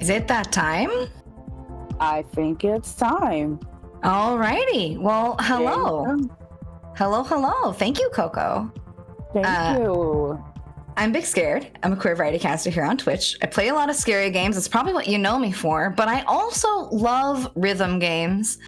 Is it that time? I think it's time. Alrighty. Well, hello. Hello. Thank you, Coco. Thank you. I'm BigScared. I'm a queer variety caster here on Twitch. I play a lot of scary games. It's probably what you know me for, but I also love rhythm games.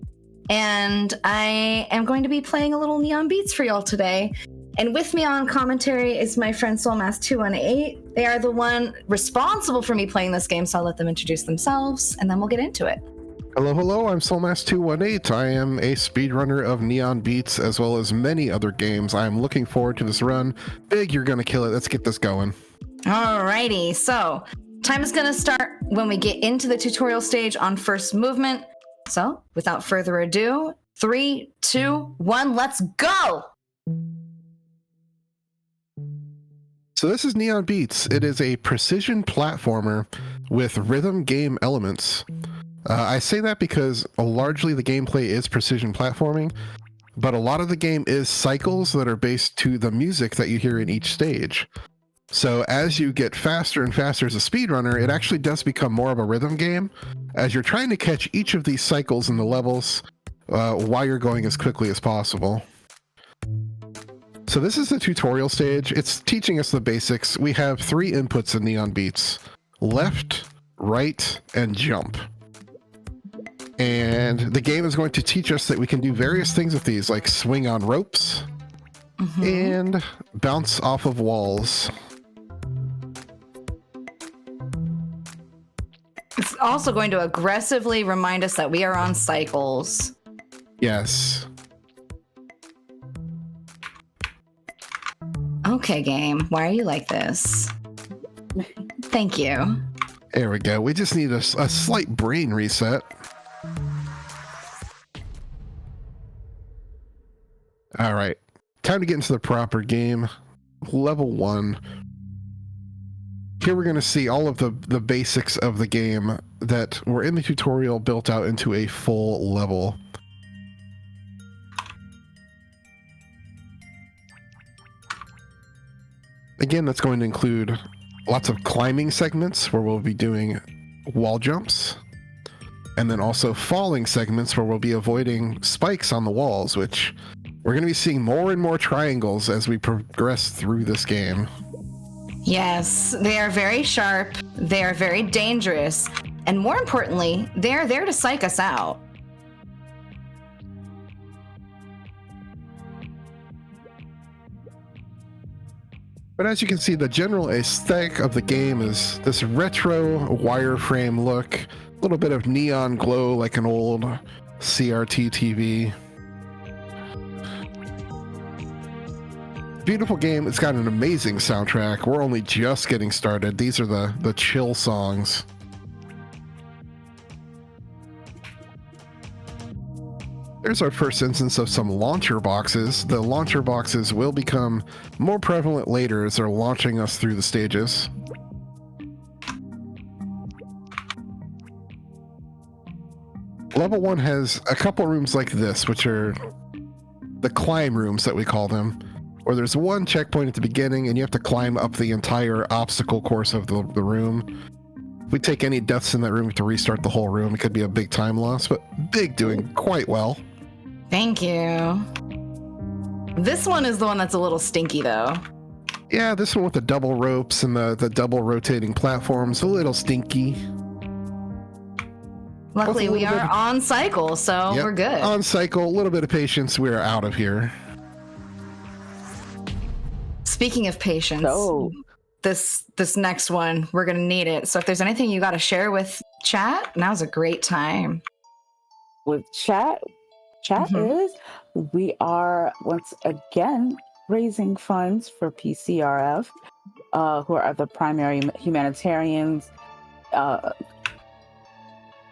And I am going to be playing a little Neon Beats for y'all today. And with me on commentary is my friend Soulmass218. They are the one responsible for me playing this game, so I'll let them introduce themselves, and then we'll get into it. Hello, I'm Soulmass218. I am a speedrunner of Neon Beats as well as many other games. I'm looking forward to this run. Big, you're gonna kill it. Let's get this going. Alrighty, so time is gonna start when we get into the tutorial stage on first movement. So without further ado, 3, 2, 1, let's go! So this is Neon Beats. It is a precision platformer with rhythm game elements. I say that because largely the gameplay is precision platforming, but a lot of the game is cycles that are based to the music that you hear in each stage. So as you get faster and faster as a speedrunner, it actually does become more of a rhythm game as you're trying to catch each of these cycles in the levels while you're going as quickly as possible. So this is the tutorial stage. It's teaching us the basics. We have 3 inputs in Neon Beats: left, right, and jump. And the game is going to teach us that we can do various things with these, like swing on ropes and bounce off of walls. It's also going to aggressively remind us that we are on cycles. Yes. Okay, game. Why are you like this? Thank you. There we go. We just need a slight brain reset. All right, time to get into the proper game. Level 1. Here we're going to see all of the basics of the game that were in the tutorial built out into a full level. Again, that's going to include lots of climbing segments where we'll be doing wall jumps, and then also falling segments where we'll be avoiding spikes on the walls, which we're going to be seeing more and more triangles as we progress through this game. Yes, they are very sharp, they are very dangerous, and more importantly, they are there to psych us out. But as you can see, the general aesthetic of the game is this retro wireframe look, a little bit of neon glow like an old CRT TV. Beautiful game. It's got an amazing soundtrack. We're only just getting started. These are the chill songs. There's our first instance of some launcher boxes. The launcher boxes will become more prevalent later as they're launching us through the stages. Level 1 has a couple rooms like this, which are the climb rooms that we call them, where there's one checkpoint at the beginning and you have to climb up the entire obstacle course of the room. If we take any deaths in that room to restart the whole room, it could be a big time loss, but Big doing quite well. Thank you. This one is the one that's a little stinky, though. Yeah, this one with the double ropes and the double rotating platforms, a little stinky. Luckily, we are on cycle, so we're good. On cycle, a little bit of patience, we're out of here. Speaking of patience, this next one, we're going to need it. So if there's anything you got to share with chat, now's a great time. With chat is, we are once again raising funds for PCRF, who are the primary humanitarians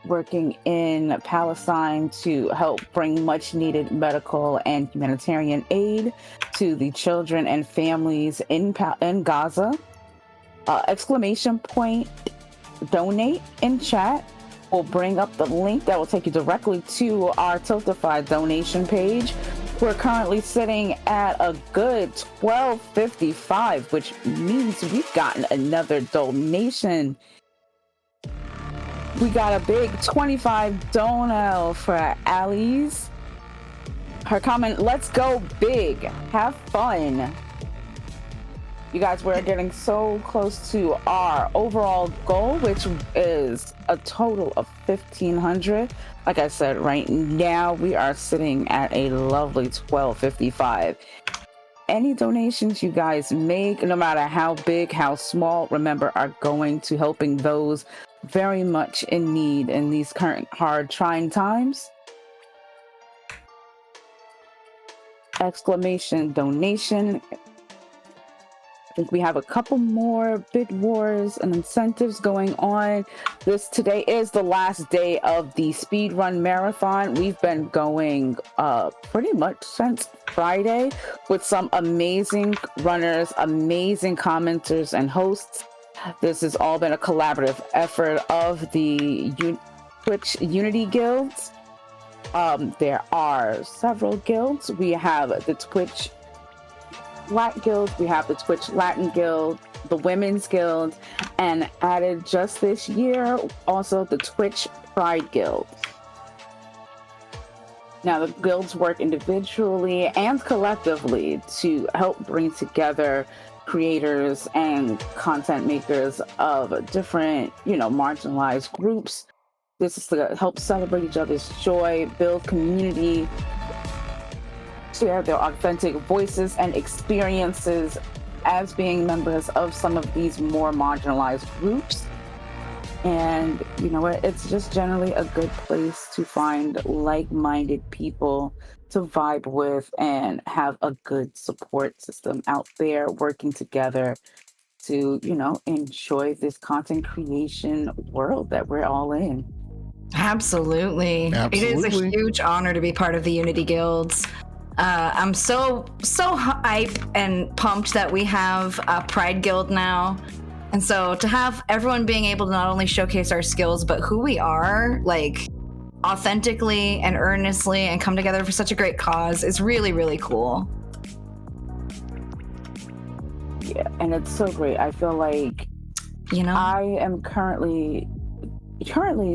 working in Palestine to help bring much needed medical and humanitarian aid to the children and families in Gaza. Exclamation point donate in chat will bring up the link that will take you directly to our Tiltify donation page. We're currently sitting at a good $12.55, which means we've gotten another donation. We got a big 25 donut for Ali's. Her comment, let's go big. Have fun. You guys, we're getting so close to our overall goal, which is a total of 1,500. Like I said, right now we are sitting at a lovely 1,255. Any donations you guys make, no matter how big, how small, remember, are going to helping those very much in need in these current hard, trying times. Exclamation donation. I think we have a couple more bid wars and incentives going on. Today is the last day of the speedrun marathon. We've been going pretty much since Friday with some amazing runners, amazing commenters and hosts. This has all been a collaborative effort of the Twitch Unity guilds. There are several guilds. We have the Twitch Lat Guild, we have the Twitch Latin Guild, the Women's Guild, and added just this year also the Twitch Pride Guild. Now, the guilds work individually and collectively to help bring together creators and content makers of different, marginalized groups. This is to help celebrate each other's joy, build community, share their authentic voices and experiences as being members of some of these more marginalized groups. And you know what? It's just generally a good place to find like-minded people to vibe with and have a good support system out there working together to, enjoy this content creation world that we're all in. Absolutely. It is a huge honor to be part of the Unity Guilds. I'm so hype and pumped that we have a Pride Guild now. And so to have everyone being able to not only showcase our skills, but who we are, like, authentically and earnestly, and come together for such a great cause is really, really cool. Yeah, and it's so great. I feel like, I am currently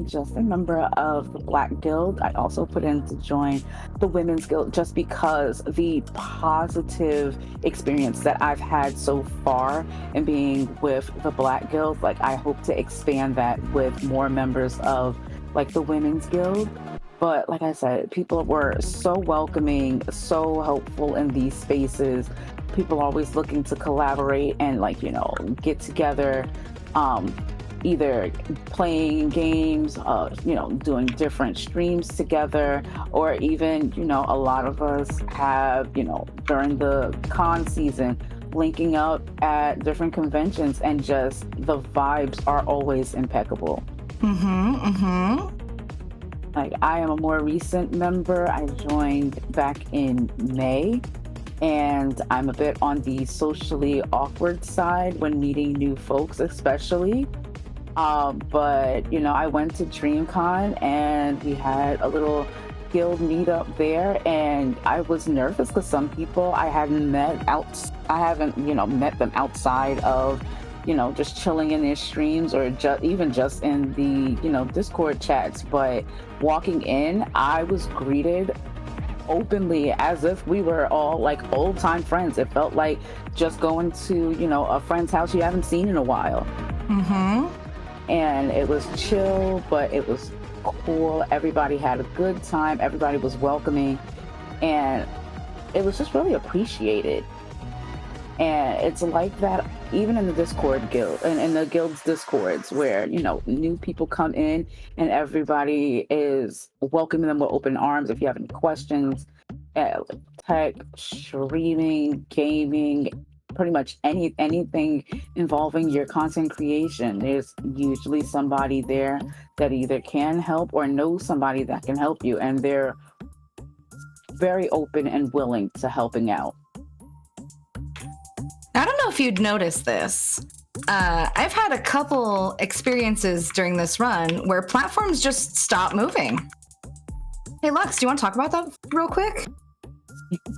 just a member of the Black Guild. I also put in to join the Women's Guild just because the positive experience that I've had so far in being with the Black Guild, like, I hope to expand that with more members of, like, the Women's Guild. But like I said, people were so welcoming, so helpful in these spaces. People always looking to collaborate and, like, get together, either playing games, doing different streams together, or even, a lot of us have, during the con season, linking up at different conventions, and just the vibes are always impeccable. Like, I am a more recent member. I joined back in May, and I'm a bit on the socially awkward side when meeting new folks, especially. But I went to DreamCon and we had a little guild meetup there, and I was nervous because some people I haven't met met them outside of, just chilling in their streams or even just in the, Discord chats. But walking in, I was greeted openly as if we were all like old time friends. It felt like just going to, a friend's house you haven't seen in a while. And it was chill, but it was cool. Everybody had a good time. Everybody was welcoming, and it was just really appreciated. And it's like that even in the Discord guild and in the guild's Discords, where, new people come in and everybody is welcoming them with open arms. If you have any questions, tech, streaming, gaming, pretty much anything involving your content creation, there's usually somebody there that either can help or knows somebody that can help you, and they're very open and willing to helping out. I don't know if you'd noticed this. I've had a couple experiences during this run where platforms just stop moving. Hey, Lux, do you want to talk about that real quick?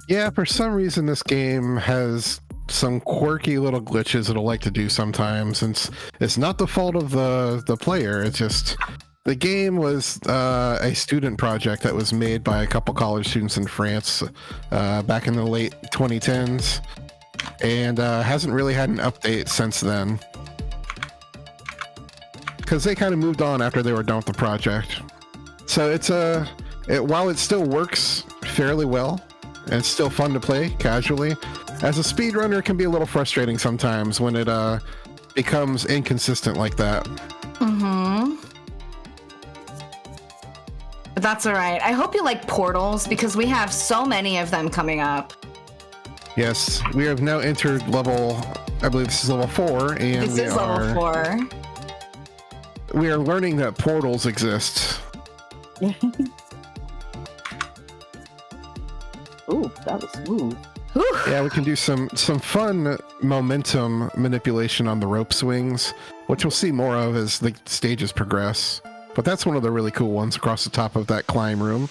Yeah, for some reason this game has some quirky little glitches it'll like to do sometimes. It's not the fault of the player. It's just The game was a student project that was made by a couple college students in France back in the late 2010s, and hasn't really had an update since then. Because they kind of moved on after they were done with the project. So it's while it still works fairly well, and it's still fun to play casually, as a speedrunner it can be a little frustrating sometimes when it becomes inconsistent like that. Mm-hmm. But that's all right. I hope you like portals because we have so many of them coming up. Yes, we have now entered level, I believe this is level 4, and This is level 4. We are learning that portals exist. Ooh, that was smooth. Whew. Yeah, we can do some fun momentum manipulation on the rope swings, which we'll see more of as the stages progress. But that's one of the really cool ones across the top of that climb room.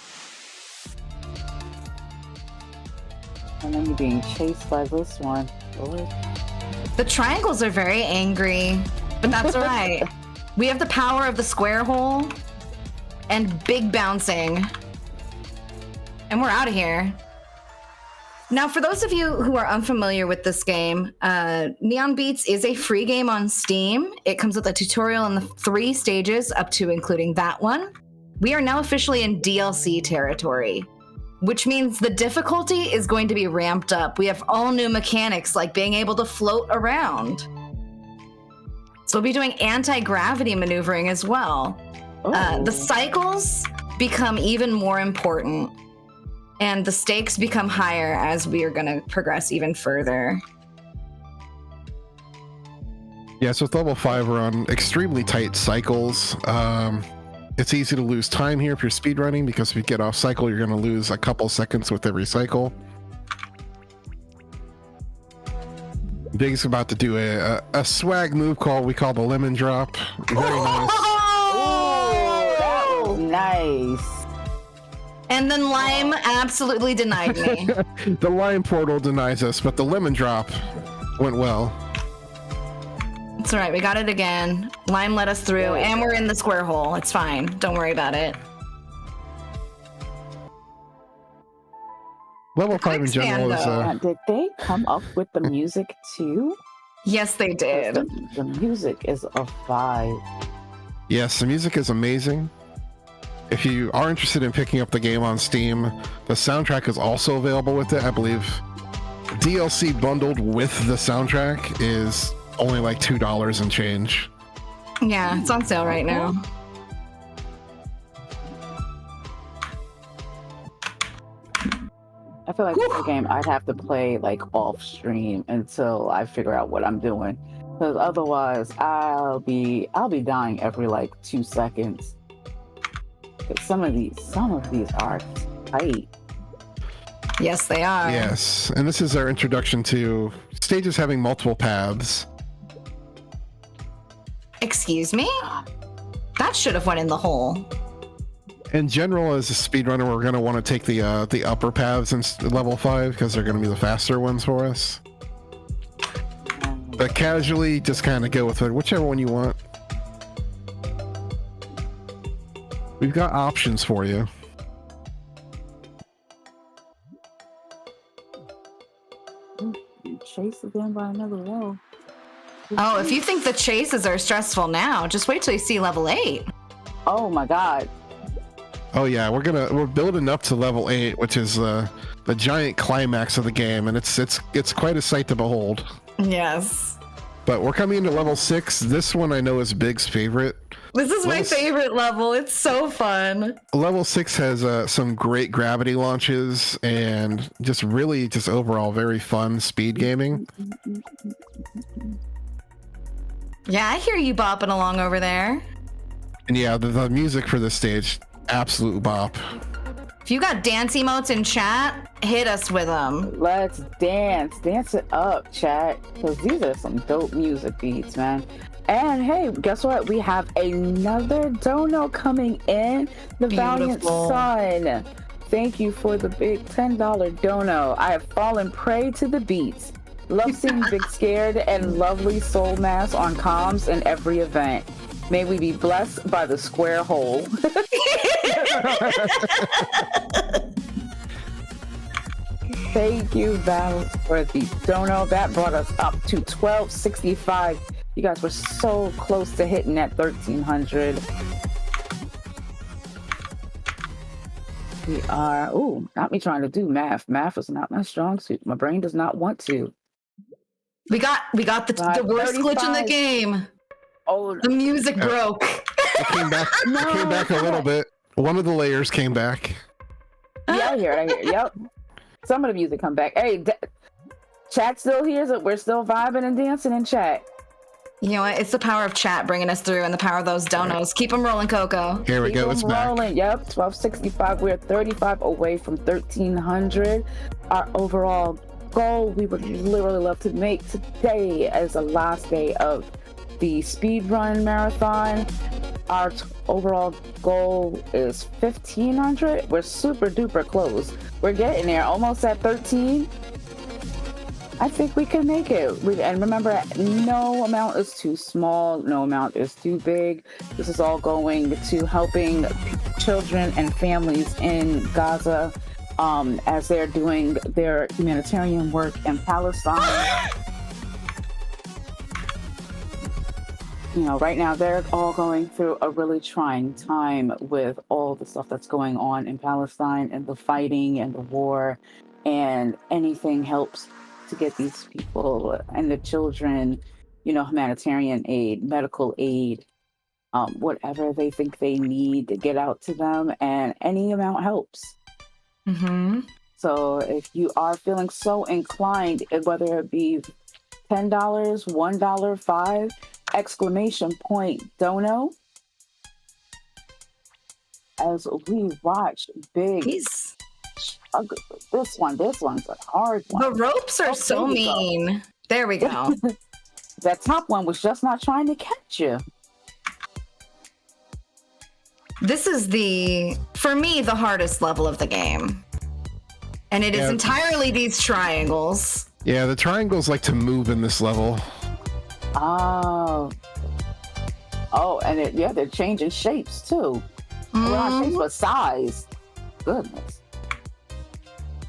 And then you're being chased by this one. Lord. The triangles are very angry, but that's all right. We have the power of the square hole and big bouncing. And we're out of here. Now, for those of you who are unfamiliar with this game, Neon Beats is a free game on Steam. It comes with a tutorial in the 3 stages up to including that one. We are now officially in DLC territory, which means the difficulty is going to be ramped up. We have all new mechanics like being able to float around. So we'll be doing anti-gravity maneuvering as well. The cycles become even more important. And the stakes become higher as we are going to progress even further. Yeah, so with level 5, we're on extremely tight cycles. It's easy to lose time here if you're speedrunning, because if you get off cycle, you're going to lose a couple seconds with every cycle. Big's about to do a swag move we call the lemon drop. Very nice. Oh, that was nice. And then Lime absolutely denied me. The lime portal denies us, but the lemon drop went well. It's all right. We got it again. Lime let us through, and we're in the square hole. It's fine. Don't worry about it. Level 5 in general is... Did they come up with the music too? Yes, they did. The music is a vibe. Yes, the music is amazing. If you are interested in picking up the game on Steam, the soundtrack is also available with it. I believe DLC bundled with the soundtrack is only like $2 and change. Yeah, it's on sale right now. I feel like this game I'd have to play like off stream until I figure out what I'm doing, because otherwise I'll be dying every like 2 seconds. Some of these are tight. Yes, they are. Yes, and this is our introduction to stages having multiple paths. Excuse me? That should have went in the hole. In general, as a speedrunner, we're going to want to take the upper paths in level 5 because they're going to be the faster ones for us. But casually, just kind of go with it, whichever one you want. We've got options for you. You chase again by another level. Oh, if you think the chases are stressful now, just wait till you see level 8. Oh my god. Oh yeah, we're building up to level 8, which is the giant climax of the game, and it's quite a sight to behold. Yes. But we're coming into level 6. This one I know is Big's favorite. This is my favorite level. It's so fun. Level 6 has some great gravity launches and just overall very fun speed gaming. Yeah, I hear you bopping along over there. And yeah, the music for this stage, absolute bop. If you got dance emotes in chat, hit us with them. Let's dance it up, chat, because these are some dope music beats, man. And hey, guess what? We have another dono coming in. The Valiant Sun. Thank you for the big $10 dono. I have fallen prey to the beats. Love seeing BigScared and lovely Soul Mass on comms in every event. May we be blessed by the square hole. Thank you, Val, for the dono. That brought us up to 1265. You guys were so close to hitting that 1300. We are, not me trying to do math. Math is not my strong suit. My brain does not want to. We got the worst glitch in the game. Oh, the music broke. It came back. It came back a little bit. One of the layers came back. Yeah, I hear it. Yep. Some of the music come back. Hey, chat still here? So we're still vibing and dancing in chat. You know what? It's the power of chat bringing us through and the power of those donos. Keep them rolling, Coco. Here we go. It's rolling. back. Yep, 1265. We're 35 away from 1300. Our overall goal we would literally love to make today as the last day of the speedrun marathon. Our overall goal is 1500. We're super duper close. We're getting there, almost at 13. I think we can make it. And remember, no amount is too small, no amount is too big. This is all going to helping children and families in Gaza as they're doing their humanitarian work in Palestine. You know, right now they're all going through a really trying time with all the stuff that's going on in Palestine and the fighting and the war, and anything helps to get these people and the children, you know, humanitarian aid, medical aid, whatever they think they need to get out to them, and any amount helps. Mm-hmm. So if you are feeling so inclined, whether it be $10, $1, $5, exclamation point dono, as we watch Big. He's... This one's a hard one. The ropes are so mean. There we go. That top one was just not trying to catch you. This is for me, the hardest level of the game. And it is entirely these triangles. Yeah, the triangles like to move in this level. Oh, and they're changing shapes too. Well, not shapes, but size. Goodness.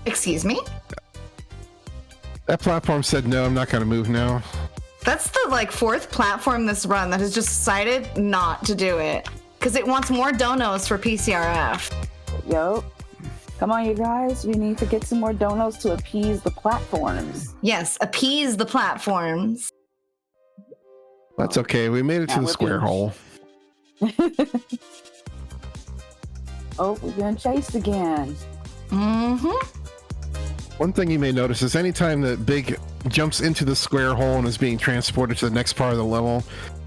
Excuse me? That platform said, no, I'm not going to move now. That's the fourth platform this run that has just decided not to do it. Because it wants more donos for PCRF. Yo. Come on, you guys. We need to get some more donos to appease the platforms. Yes, appease the platforms. That's okay. We made it to the square hole. Oh, we're being chased again. Mm-hmm. One thing you may notice is anytime that Big jumps into the square hole and is being transported to the next part of the level,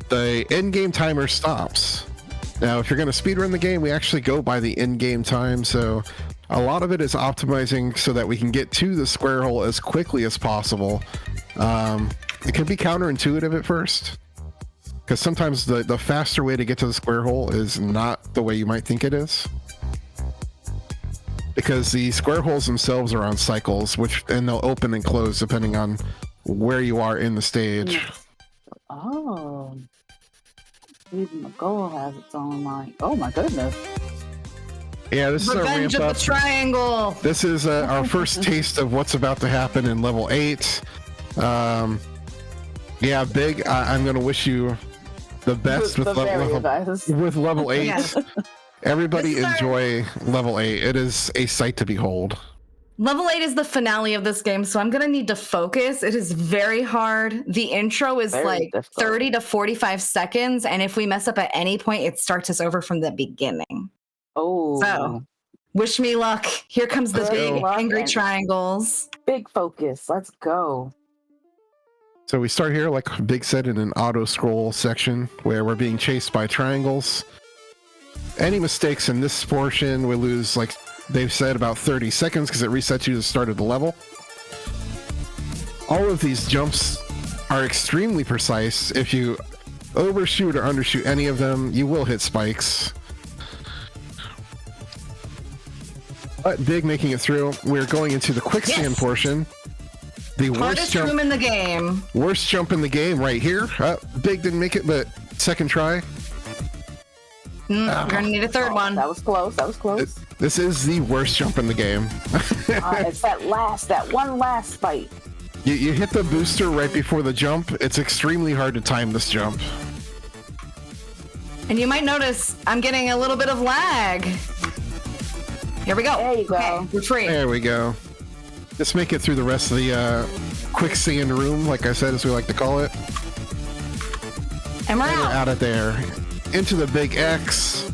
the in-game timer stops. Now, if you're going to speedrun the game, we actually go by the in-game time, so a lot of it is optimizing so that we can get to the square hole as quickly as possible. It can be counterintuitive at first, because sometimes the faster way to get to the square hole is not the way you might think it is. Because the square holes themselves are on cycles, and they'll open and close depending on where you are in the stage. Oh. Even the goal has its own line. Oh my goodness. Yeah, this Revenge is our ramp of up. the triangle. This is our first taste of what's about to happen in level 8. Yeah, Big, I'm going to wish you the best with level 8. Yes. Everybody enjoy level 8. It is a sight to behold. Level 8 is the finale of this game, so I'm going to need to focus. It is very hard. The intro is Very difficult. 30 to 45 seconds, and if we mess up at any point, it starts us over from the beginning. Oh. So, wish me luck. Here comes the Let's big go. angry triangles. Big focus. Let's go. So we start here, like Big said, in an auto scroll section where we're being chased by triangles. Any mistakes in this portion, we lose, like they've said, about 30 seconds because it resets you to the start of the level. All of these jumps are extremely precise. If you overshoot or undershoot any of them, you will hit spikes. But Big making it through. We're going into the quicksand portion. The Hardest room in the game. Worst jump in the game right here. Big didn't make it, but second try. We're gonna need a third one. That was close. That was close. This is the worst jump in the game. It's that one last fight. You hit the booster right before the jump. It's extremely hard to time this jump. And you might notice I'm getting a little bit of lag. Here we go. There you go. Okay, we're free. There we go. Just make it through the rest of the quicksand room, like I said, as we like to call it. And we're And we're out. out of there. Into the big X.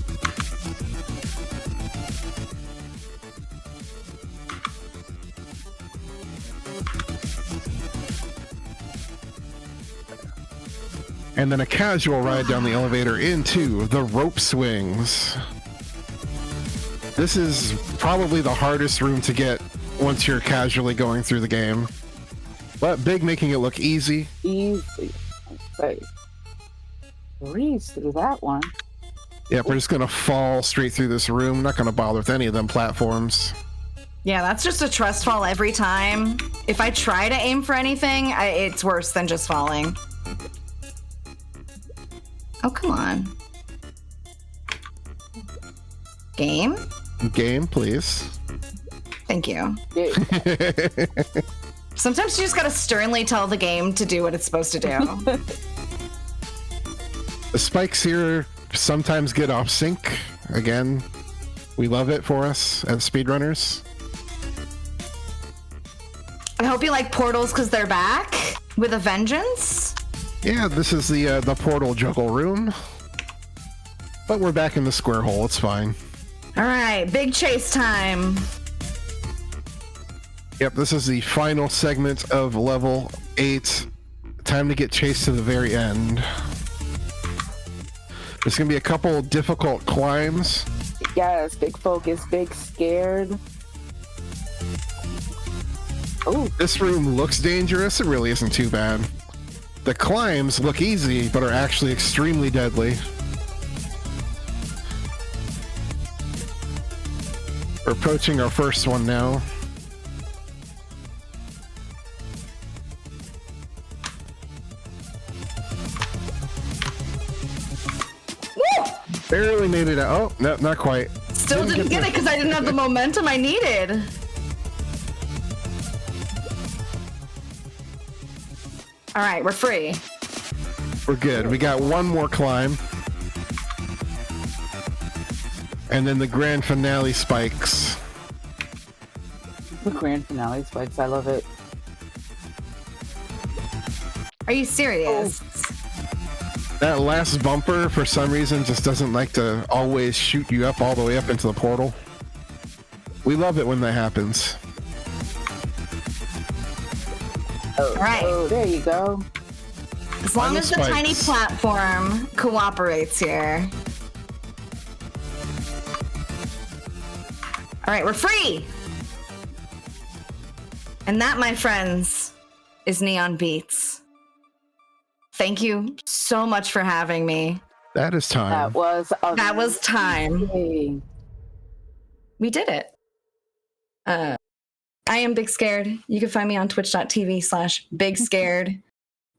And then a casual ride down the elevator into the rope swings. This is probably the hardest room to get once you're casually going through the game. But Big making it look easy. Easy. Say. Breeze through that one. Yep, we're just gonna fall straight through this room. Not gonna bother with any of them platforms. Yeah, that's just a trust fall every time. If I try to aim for anything, it's worse than just falling. Oh, come on. Game? Game, please. Thank you. Yeah. Sometimes you just gotta sternly tell the game to do what it's supposed to do. The spikes here sometimes get off sync. Again, we love it for us as speedrunners. I hope you like portals because they're back with a vengeance. Yeah, this is the portal juggle room. But we're back in the square hole, it's fine. All right, big chase time. Yep, this is the final segment of level 8. Time to get chased to the very end. There's gonna be a couple difficult climbs. Yes, big focus, big scared. Oh, This room looks dangerous, it really isn't too bad. The climbs look easy, but are actually extremely deadly. We're approaching our first one now. Barely made it out. Oh, no, not quite. Still didn't get it because I didn't have the momentum I needed. All right, we're free. We're good. We got one more climb. And then the grand finale spikes. the grand finale spikes. I love it. Are you serious? That last bumper, for some reason, just doesn't like to always shoot you up all the way up into the portal. We love it when that happens. Oh, Right. oh, there you go. As long Final as the tiny spikes. platform cooperates here. All right, we're free. And that, my friends, is Neon Beats. Thank you so much for having me. That is time. That was time. amazing. We did it. I am BigScared. You can find me on twitch.tv/BigScared.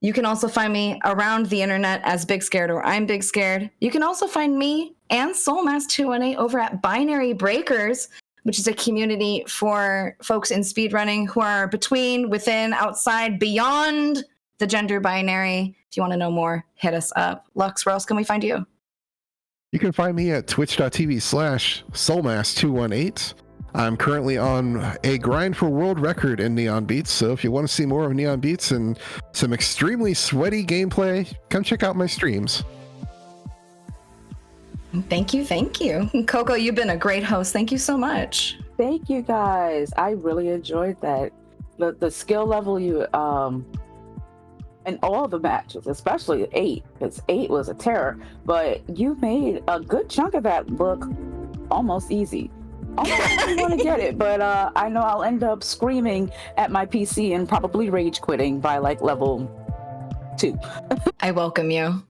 You can also find me around the internet as BigScared or I'm BigScared. You can also find me and Soulmass218 over at Binary Breakers, which is a community for folks in speedrunning who are between, within, outside, beyond the gender binary. If you want to know more, hit us up. Lux, where else can we find you? You can find me at twitch.tv/Soulmass218. I'm currently on a grind for world record in Neon Beats, so if you want to see more of Neon Beats and some extremely sweaty gameplay, come check out my streams. Thank you, thank you. Coco, you've been a great host. Thank you so much. Thank you guys. I really enjoyed that. The skill level you in all the matches, especially 8, because 8 was a terror, but you made a good chunk of that look almost easy. Almost didn't want to get it, but I know I'll end up screaming at my PC and probably rage quitting by like level 2. I welcome you.